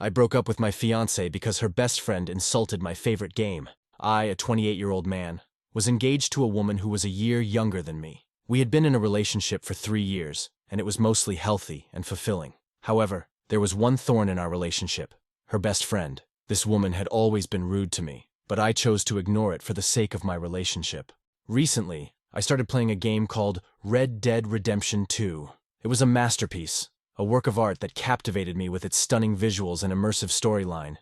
I broke up with my fiancée because her best friend insulted my favorite game. I, a 28-year-old man, was engaged to a woman who was a year younger than me. We had been in a relationship for 3 years, and it was mostly healthy and fulfilling. However, there was one thorn in our relationship: her best friend. This woman had always been rude to me, but I chose to ignore it for the sake of my relationship. Recently, I started playing a game called Red Dead Redemption 2. It was a masterpiece, a work of art that captivated me with its stunning visuals and immersive storyline.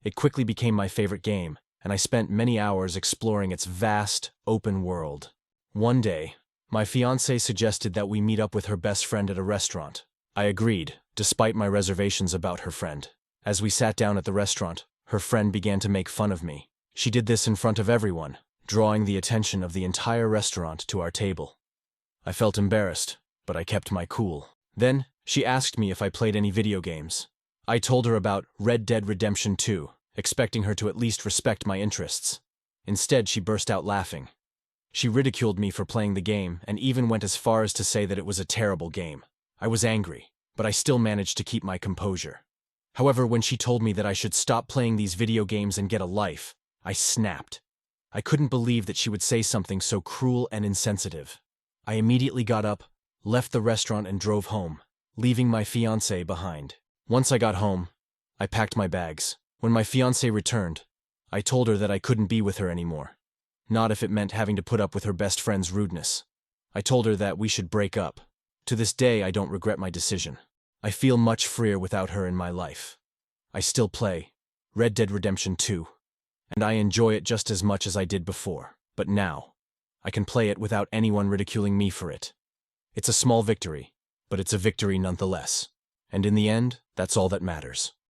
It quickly became my favorite game, and I spent many hours exploring its vast, open world. One day, my fiancée suggested that we meet up with her best friend at a restaurant. I agreed, despite my reservations about her friend. As we sat down at the restaurant, her friend began to make fun of me. She did this in front of everyone, drawing the attention of the entire restaurant to our table. I felt embarrassed, but I kept my cool. Then, she asked me if I played any video games. I told her about Red Dead Redemption 2, expecting her to at least respect my interests. Instead, she burst out laughing. She ridiculed me for playing the game and even went as far as to say that it was a terrible game. I was angry, but I still managed to keep my composure. However, when she told me that I should stop playing these video games and get a life, I snapped. I couldn't believe that she would say something so cruel and insensitive. I immediately got up, left the restaurant and drove home, leaving my fiancée behind. Once I got home, I packed my bags. When my fiancée returned, I told her that I couldn't be with her anymore. Not if it meant having to put up with her best friend's rudeness. I told her that we should break up. To this day, I don't regret my decision. I feel much freer without her in my life. I still play Red Dead Redemption 2, and I enjoy it just as much as I did before. But now, I can play it without anyone ridiculing me for it. It's a small victory, but it's a victory nonetheless. And in the end, that's all that matters.